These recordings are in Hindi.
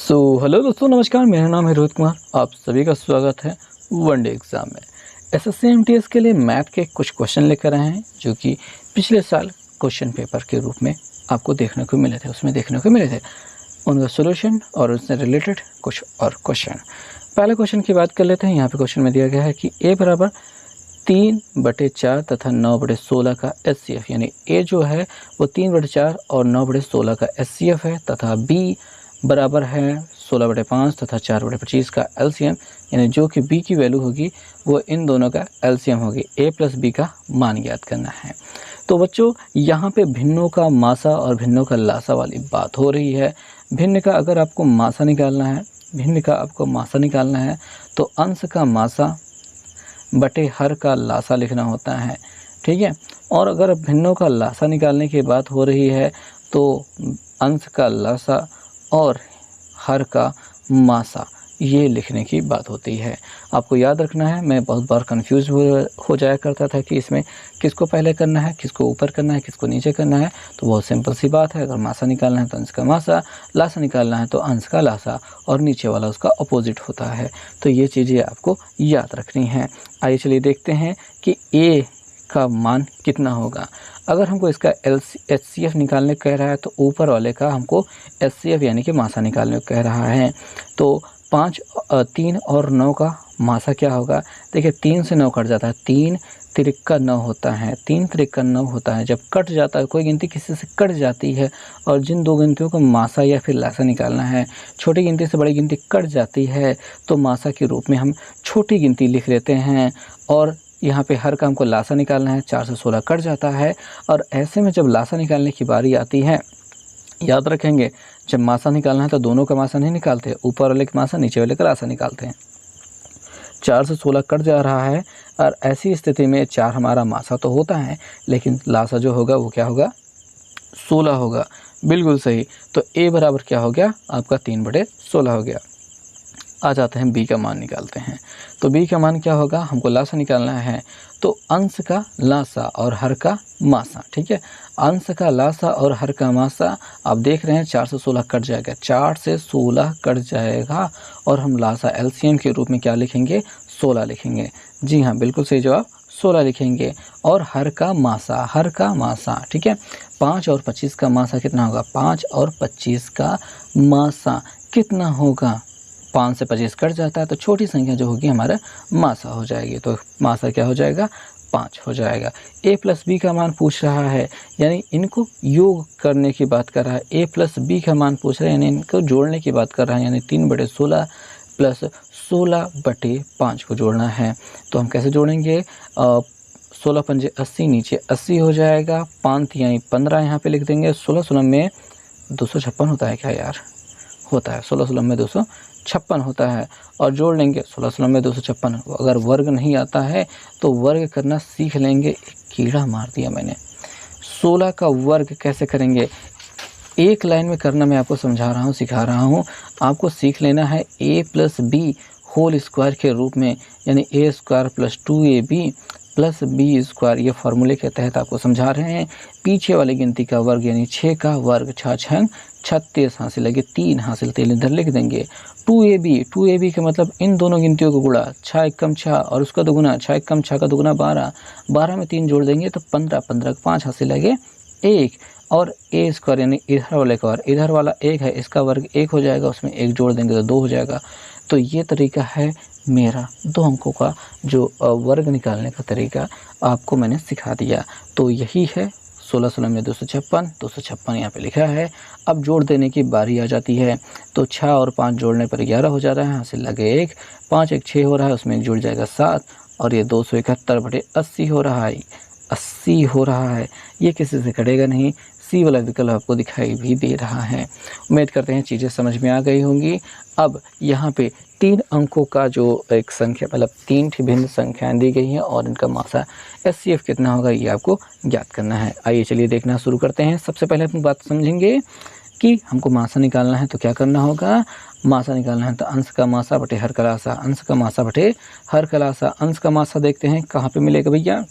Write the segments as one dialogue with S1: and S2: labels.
S1: हेलो दोस्तों, नमस्कार। मेरा नाम है रोहित कुमार। आप सभी का स्वागत है वनडे एग्ज़ाम में। एसएससी एमटीएस के लिए मैथ के कुछ क्वेश्चन लेकर आए हैं जो कि पिछले साल क्वेश्चन पेपर के रूप में आपको देखने को मिले थे। उनका सॉल्यूशन और उससे रिलेटेड कुछ और क्वेश्चन। पहले क्वेश्चन की बात कर लेते हैं। यहाँ पे क्वेश्चन में दिया गया है कि ए बराबर 3/4 तथा 9/16 का एचसीएफ, यानी ए जो है वो 3/4 और 9/16 का एचसीएफ है, तथा बी बराबर है 16/5 तथा 4/25 का एलसीएम, यानी जो कि बी की वैल्यू होगी वो इन दोनों का एलसीएम होगी। ए प्लस बी का मान ज्ञात करना है। तो बच्चों, यहाँ पे भिन्नों का मासा और भिन्नों का लासा वाली बात हो रही है। भिन्न का अगर आपको मासा निकालना है तो अंश का मासा बटे हर का लासा लिखना होता है, ठीक है। और अगर भिन्नों का लासा निकालने की बात हो रही है तो अंश का लासा और हर का मासा ये लिखने की बात होती है। आपको याद रखना है, मैं बहुत बार कंफ्यूज हो जाया करता था कि इसमें किसको पहले करना है, किसको ऊपर करना है, किसको नीचे करना है। तो बहुत सिंपल सी बात है, अगर मासा निकालना है तो अंश का मासा, लासा निकालना है तो अंश का लासा, और नीचे वाला उसका अपोजिट होता है। तो ये चीज़ें आपको याद रखनी है। आइए चलिए देखते हैं कि ए का मान कितना होगा। अगर हमको इसका एचसीएफ निकालने को कह रहा है तो ऊपर वाले का हमको एचसीएफ यानी कि मासा निकालने को कह रहा है। तो 3 और 9 का मासा क्या होगा? देखिए, 3 से 9 कट जाता है, 3 तिरिक्का 9 होता है, 3 तिरिक्का 9 होता है। जब कट जाता है, कोई गिनती किसी से कट जाती है और जिन दो गिनतियों को मासा या फिर लासा निकालना है, छोटी गिनती से बड़ी गिनती कट जाती है तो मासा के रूप में हम छोटी गिनती लिख लेते हैं। और यहाँ पे हर का हमको लासा निकालना है, 4 से 16 कट जाता है। और ऐसे में जब लासा निकालने की बारी आती है, याद रखेंगे, जब मासा निकालना है तो दोनों का मासा नहीं निकालते, ऊपर वाले का मासा, नीचे वाले का लासा निकालते हैं। 4 से 16 कट जा रहा है और ऐसी स्थिति में 4 हमारा मासा तो होता है, लेकिन लासा जो होगा वो क्या होगा? 16 होगा। बिल्कुल सही। तो ए बराबर क्या हो गया? आपका 3/16 हो गया। आ जाते हैं बी का मान निकालते हैं। तो बी का मान क्या होगा? हमको लासा निकालना है, तो अंश का लासा और हर का मासा, ठीक है। अंश का लासा और हर का मासा, आप देख रहे हैं 4 से 16 कट जाएगा, 4 से 16 कट जाएगा और हम लासा एलसीएम के रूप में क्या लिखेंगे? 16 लिखेंगे। जी हाँ, बिल्कुल सही जवाब, 16 लिखेंगे। और हर का मासा, ठीक है। 5 और 25 का मासा कितना होगा? 5 और 25 का मासा कितना होगा? 5 से 25 कट जाता है तो छोटी संख्या जो होगी हमारा मासा हो जाएगी। तो मासा क्या हो जाएगा? 5 हो जाएगा। ए प्लस बी का मान पूछ रहा है, यानी इनको योग करने की बात कर रहा है। ए प्लस बी का मान पूछ रहा है, यानी इनको जोड़ने की बात कर रहा है, यानी 3/16 प्लस 16/5 को जोड़ना है। तो हम कैसे जोड़ेंगे? 16 पंजे 80, नीचे 80 हो जाएगा। 5 यानी 15 यहाँ पे लिख देंगे। 16 में 256 होता है क्या यार? होता है, 16 में 256 होता है। और जोड़ लेंगे 16 में 256। अगर वर्ग नहीं आता है तो वर्ग करना सीख लेंगे। एक कीड़ा मार दिया मैंने। 16 का वर्ग कैसे करेंगे? एक लाइन में करना मैं आपको समझा रहा हूँ, सिखा रहा हूँ। आपको सीख लेना है a plus b whole square के रूप में, यानी a square plus 2ab plus b square. ये फार्मूले के तहत आपको समझा रहे हैं। पीछे वाली गिनती का वर्ग यानी 6 का वर्ग, 6 6 36 हासिल लगे, 3 हासिल, 3 इधर लिख देंगे। 2ab का मतलब इन दोनों गिनतियों को गुणा, 6 एकम 6 और उसका दोगुना, 6 एकम 6 का दोगुना 12, 12 में 3 जोड़ देंगे तो 15, 15 का 5 हासिल लगे 1। और ए स्क्वायर यानी इधर वाले का वर्ग, इधर वाला 1 है, इसका वर्ग 1 हो जाएगा, उसमें 1 जोड़ देंगे तो 2 हो जाएगा। तो ये तरीका है मेरा 2 अंकों का जो वर्ग निकालने का तरीका आपको मैंने सिखा दिया। तो यही है 16 में 256 यहाँ पे लिखा है। अब जोड़ देने की बारी आ जाती है। तो 6 और 5 जोड़ने पर 11 हो जाता है, हासिल लगे 1, 5 1 6 हो रहा है, उसमें 1 जुड़ जाएगा 7 और ये 271/80 हो रहा है, 80 हो रहा है। ये किसी से कटेगा नहीं। सी वाला विकल्प आपको दिखाई भी दे रहा है। उम्मीद करते हैं चीज़ें समझ में आ गई होंगी। अब यहाँ पे 3 अंकों का जो एक संख्या, मतलब 3 भिन्न संख्याएं दी गई हैं और इनका मासा एचसीएफ कितना होगा ये आपको ज्ञात करना है। आइए चलिए देखना शुरू करते हैं। सबसे पहले अपनी बात समझेंगे कि हमको मासा निकालना है तो क्या करना होगा। मासा निकालना है तो अंश का मासा बटे हर का लासा, अंश का मासा बटे हर का लासा। अंश का मासा देखते हैं कहाँ पे मिलेगा भैया,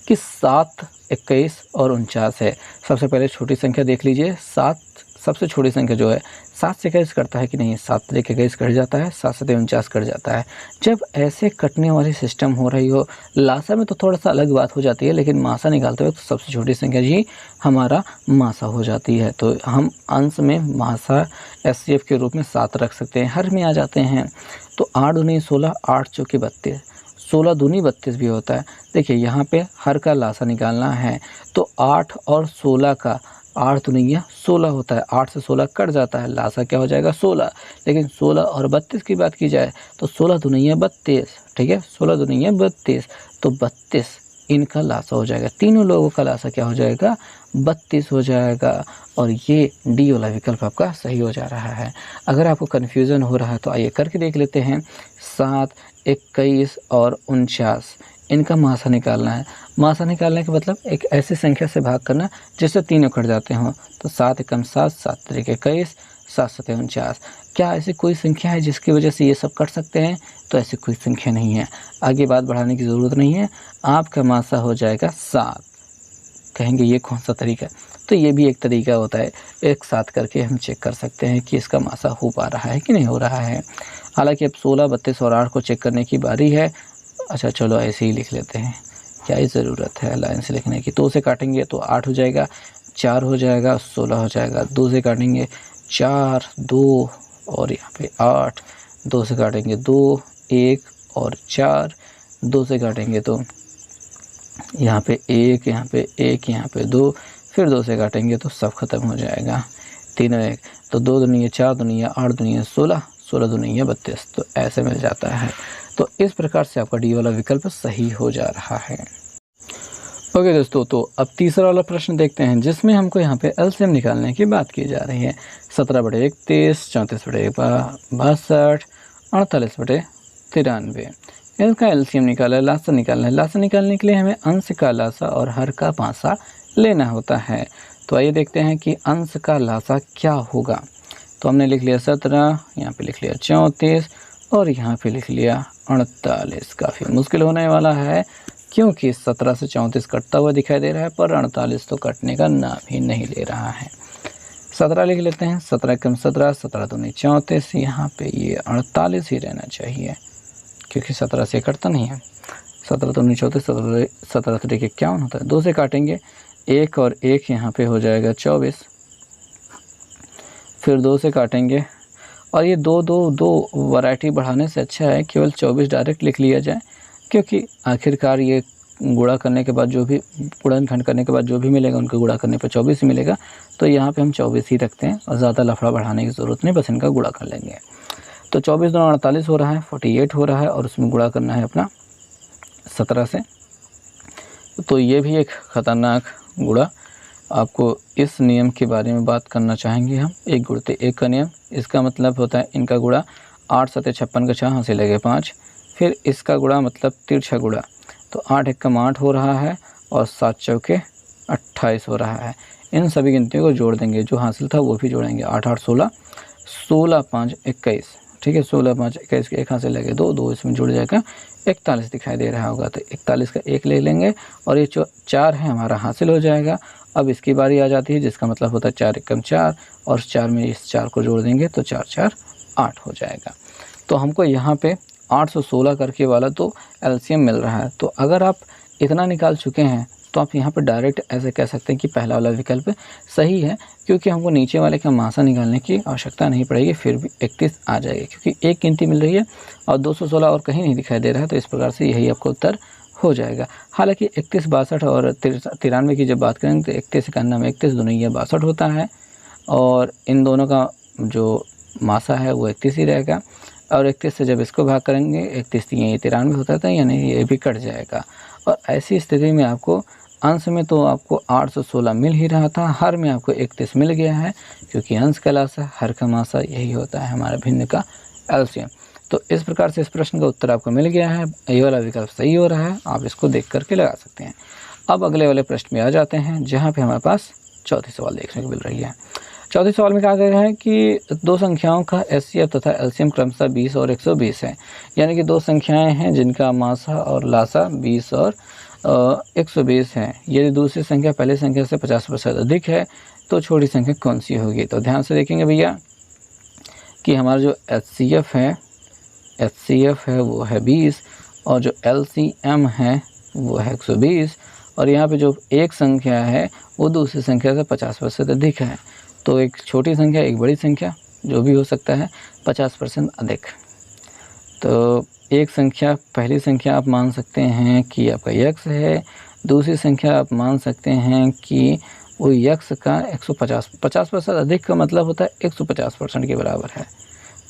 S1: कि 7 21 और 49 है। सबसे पहले छोटी संख्या देख लीजिए, 7 सबसे छोटी संख्या जो है 7 से 21 कटता है कि नहीं, 7 से 21 कट जाता है, 7 से 49 कट जाता है। जब ऐसे कटने वाली सिस्टम हो रही हो, लासा में तो थोड़ा सा अलग बात हो जाती है, लेकिन मासा निकालते हुए तो सबसे छोटी संख्या ही हमारा मासा हो जाती है। तो हम अंश में मासा एचसीएफ के रूप में 7 रख सकते हैं। हर में आ जाते हैं तो 8 दूनी 16, 8 चौके 32, 16 दूनी 32 भी होता है। देखिए यहाँ पे हर का लासा निकालना है तो 8 और 16 का 8 दूनिया 16 होता है, 8 से 16 कट जाता है, लासा क्या हो जाएगा 16। लेकिन 16 और 32 की बात की जाए तो 16 दूनिया 32, ठीक है, 16 दूनिया 32, तो 32 इनका लासा हो जाएगा। तीनों लोगों का लासा क्या हो जाएगा 32 हो जाएगा। और ये डी वाला विकल्प आपका सही हो जा रहा है। अगर आपको कन्फ्यूज़न हो रहा है तो आइए करके देख लेते हैं। 7, 21 और 49 इनका मासा निकालना है। मासा निकालने का मतलब एक ऐसी संख्या से भाग करना जिससे तीनों कट जाते हों। तो 7 एकम 7, 7 त्रिक 21, 7 सते 49। क्या ऐसी कोई संख्या है जिसकी वजह से ये सब कट सकते हैं? तो ऐसी कोई संख्या नहीं है। आगे बात बढ़ाने की ज़रूरत नहीं है। आपका मासा हो जाएगा 7। कहेंगे ये कौन सा तरीका है? तो ये भी एक तरीका होता है, एक साथ करके हम चेक कर सकते हैं कि इसका मासा हो पा रहा है कि नहीं हो रहा है। हालांकि अब 16, 32 और 8 को चेक करने की बारी है। अच्छा चलो ऐसे ही लिख लेते हैं, क्या ही ज़रूरत है लाइन से लिखने की। 2 से काटेंगे तो 8 हो जाएगा, 4 हो जाएगा, 16 हो जाएगा। 2 से काटेंगे 4, 2 और यहाँ पे 8, 2 से काटेंगे 2, 1 और 4, 2 से काटेंगे तो यहाँ पे 1, यहाँ पे 1, यहाँ पे 2, फिर 2 से काटेंगे तो सब खत्म हो जाएगा। 3 और 1 तो 2 दूनिया 4 दूनिया 8 दूनिया 16, 16 दूनिया 32, तो ऐसे मिल जाता है। तो इस प्रकार से आपका डी वाला विकल्प सही हो जा रहा है। ओके दोस्तों, तो अब तीसरा वाला प्रश्न देखते हैं जिसमें हमको यहाँ पे एलसीएम निकालने की बात की जा रही है। 17/31, 34/62, 48/93। इसका एलसीएम निकाला है, लासा निकालना है। लासा निकालने के लिए हमें अंश का लासा और हर का पासा लेना होता है। तो आइए देखते हैं कि अंश का लासा क्या होगा। तो हमने लिख लिया 17, यहाँ पे लिख लिया 34 और यहाँ पे लिख लिया 48। काफ़ी मुश्किल होने वाला है क्योंकि 17 से 34 कटता हुआ दिखाई दे रहा है, पर 48 तो कटने का नाम ही नहीं ले रहा है। 17 लिख लेते हैं। 17 कम 17, 17 दूनी 34, यहाँ पे ये 48 ही रहना चाहिए क्योंकि 17 से कटता नहीं है। 17 दूनी 34, 17 तरीके 51 होता है। 2 से काटेंगे 1 और 1 यहाँ पे हो जाएगा 24, फिर 2 से काटेंगे और ये दो वैरायटी बढ़ाने से अच्छा है केवल 24 डायरेक्ट लिख लिया जाए, क्योंकि आखिरकार ये गुणा करने के बाद जो भी गुणनखंड करने के बाद जो भी मिलेगा उनका गुणा करने पर 24 ही मिलेगा। तो यहाँ पे हम 24 ही रखते हैं और ज़्यादा लफड़ा बढ़ाने की ज़रूरत नहीं, बस इनका गुणा कर लेंगे। तो 24 दूना 48 हो रहा है, 48 हो रहा है और उसमें गुणा करना है अपना 17 से। तो ये भी एक ख़तरनाक गुणा। आपको इस नियम के बारे में बात करना चाहेंगे हम, 1 गुणते 1 का नियम। इसका मतलब होता है इनका गुणा 8 सते 56 का 6 हासिल लगे 5, फिर इसका गुणा मतलब तिरछा गुणा। तो 8 एकम 8 हो रहा है और 7 चौके 28 हो रहा है। इन सभी गिनतियों को जोड़ देंगे, जो हासिल था वो भी जोड़ेंगे। 8 8 16, 16 5 21, ठीक है। 16 5 21 के 1 हासिल लगे 2, 2 इसमें जुड़ जाएगा 41 दिखाई दे रहा होगा। तो 41 का 1 ले लेंगे और ये 4 है हमारा हासिल हो जाएगा। अब इसकी बारी आ जाती है जिसका मतलब होता है 4 एकम 4 और 4 में इस 4 को जोड़ देंगे तो 4 4 8 हो जाएगा। तो हमको यहाँ पे 816 करके वाला तो एलसीएम मिल रहा है। तो अगर आप इतना निकाल चुके हैं तो आप यहाँ पे डायरेक्ट ऐसे कह सकते हैं कि पहला वाला विकल्प सही है, क्योंकि हमको नीचे वाले का मासा निकालने की आवश्यकता नहीं पड़ेगी, फिर भी 31 आ जाएगी क्योंकि एक गिनती मिल रही है और 216 और कहीं नहीं दिखाई दे रहा है। तो इस प्रकार से यही आपका उत्तर हो जाएगा। हालांकि 31 62 और 93 की जब बात करेंगे तो 31 91 में 31 दूनी 62 होता है और इन दोनों का जो मासा है वो 31 ही रहेगा। और 31 से जब इसको भाग करेंगे 31 ये 93 होता था, यानी ये भी कट जाएगा। और ऐसी स्थिति में आपको अंश में तो आपको 816 मिल ही रहा था, हर में आपको 31 मिल गया है, क्योंकि अंश का लासा हर का मासा यही होता है हमारा भिन्न का एलसीएम। तो इस प्रकार से इस प्रश्न का उत्तर आपको मिल गया है। ये वाला विकल्प सही हो रहा है, आप इसको देख करके लगा सकते हैं। अब अगले वाले प्रश्न में आ जाते हैं जहाँ पे हमारे पास चौथी सवाल देखने को मिल रही है। चौथे सवाल में कहा गया है कि दो संख्याओं का एचसीएफ तथा एलसीएम क्रमशः 20 और 120 है। यानी कि दो संख्याएं हैं जिनका मासा और लासा 20 और 120 है। यदि दूसरी संख्या पहली संख्या से 50% अधिक है तो छोटी संख्या कौन सी होगी। तो ध्यान से देखेंगे भैया कि हमारा जो एचसीएफ है वो है 20 और जो एलसीएम है वो है 120 और यहाँ पे जो एक संख्या है वो दूसरी संख्या से 50% अधिक है। तो एक छोटी संख्या एक बड़ी संख्या जो भी हो सकता है 50% अधिक। तो एक संख्या पहली संख्या आप मान सकते हैं कि आपका यक्स है, दूसरी संख्या आप मान सकते हैं कि वो यक्स का 50% अधिक का मतलब होता है 150% के बराबर है।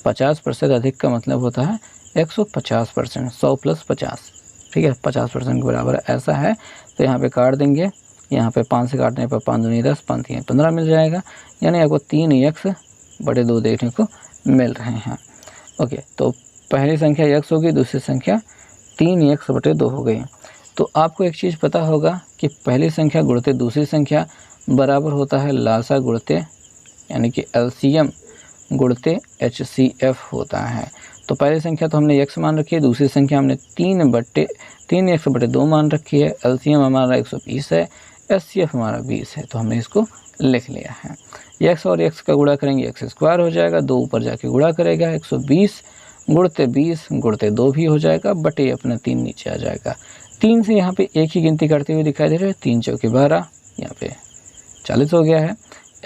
S1: 50% अधिक का मतलब होता है 150%, 100 + 50, ठीक है, 50% के बराबर है, ऐसा है। तो यहाँ पे काट देंगे, यहाँ पे 5 से काटने पर 5 दूनी 10, 5 3 15 मिल जाएगा, यानी आपको 3 यक्स बटे 2 देखने को मिल रहे हैं। ओके, तो पहली संख्या यक्स होगी, दूसरी संख्या 3 यक्स बटे 2 हो गई। तो आपको एक चीज़ पता होगा कि पहली संख्या गुणते दूसरी संख्या बराबर होता है लासा गुणते यानी कि एलसीएम गुणते एचसीएफ होता है। तो पहली संख्या तो हमने यक्स मान रखी है, दूसरी संख्या हमने 3 यक्स बटे 2 मान रखी है, एलसीएम हमारा 120 है, एचसीएफ हमारा 20 है। तो हमने इसको लिख लिया है। यक्स और यक्स का गुणा करेंगे एक्स स्क्वायर हो जाएगा, 2 ऊपर जाके गुणा करेगा 120 गुणते 20 गुणते 2 भी हो जाएगा, बटे अपना 3 नीचे आ जाएगा। 3 से यहाँ पे एक ही गिनती करते हुए दिखाई दे रहे हैं, 3 चौके 12, यहाँ पे 40 हो गया है।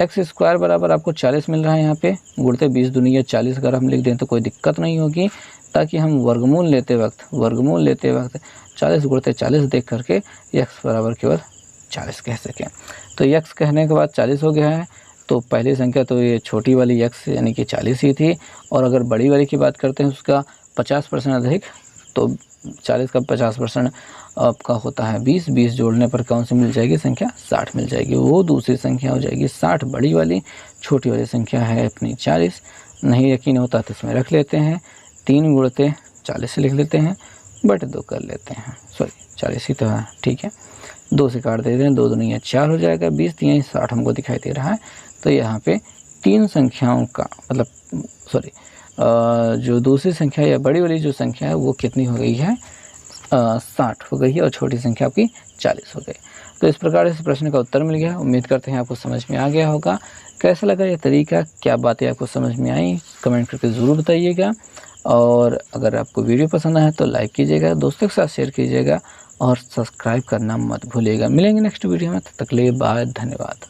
S1: एक्स स्क्वायर बराबर आपको 40 मिल रहा है, यहाँ पे गुणते 20 दूनी 40 अगर हम लिख दें तो कोई दिक्कत नहीं होगी, ताकि हम वर्गमूल लेते वक्त 40 गुणते 40 देख करके एक्स बराबर केवल 40 कह सकें। तो एक्स कहने के बाद 40 हो गया है। तो पहली संख्या तो ये छोटी वाली एक्स यानी कि 40 ही थी, और अगर बड़ी वाली की बात करते हैं उसका 50% अधिक, तो 40 का 50% आपका होता है 20, 20 जोड़ने पर कौन सी मिल जाएगी संख्या, 60 मिल जाएगी। वो दूसरी संख्या हो जाएगी 60 बड़ी वाली, छोटी वाली संख्या है अपनी 40। नहीं यकीन होता तो इसमें रख लेते हैं, 3 गुणते 40 से लिख लेते हैं, बटे 2 कर लेते हैं, सॉरी 40 ही तो है, ठीक है, 2 से काट देते हैं, 2 दूनी 4 हो जाएगा, 20 3 60 हमको दिखाई दे रहा है। तो यहाँ पे 3 संख्याओं का मतलब जो दूसरी संख्या या बड़ी वाली जो संख्या है वो कितनी हो गई है, 60 हो गई है, और छोटी संख्या आपकी 40 हो गई। तो इस प्रकार इस प्रश्न का उत्तर मिल गया। उम्मीद करते हैं आपको समझ में आ गया होगा। कैसा लगा ये तरीका, क्या बातें आपको समझ में आई, कमेंट करके ज़रूर बताइएगा। और अगर आपको वीडियो पसंद आए तो लाइक कीजिएगा, दोस्तों के साथ शेयर कीजिएगा और सब्सक्राइब करना मत भूलिएगा। मिलेंगे नेक्स्ट वीडियो में, तब तक के लिए बाय, धन्यवाद।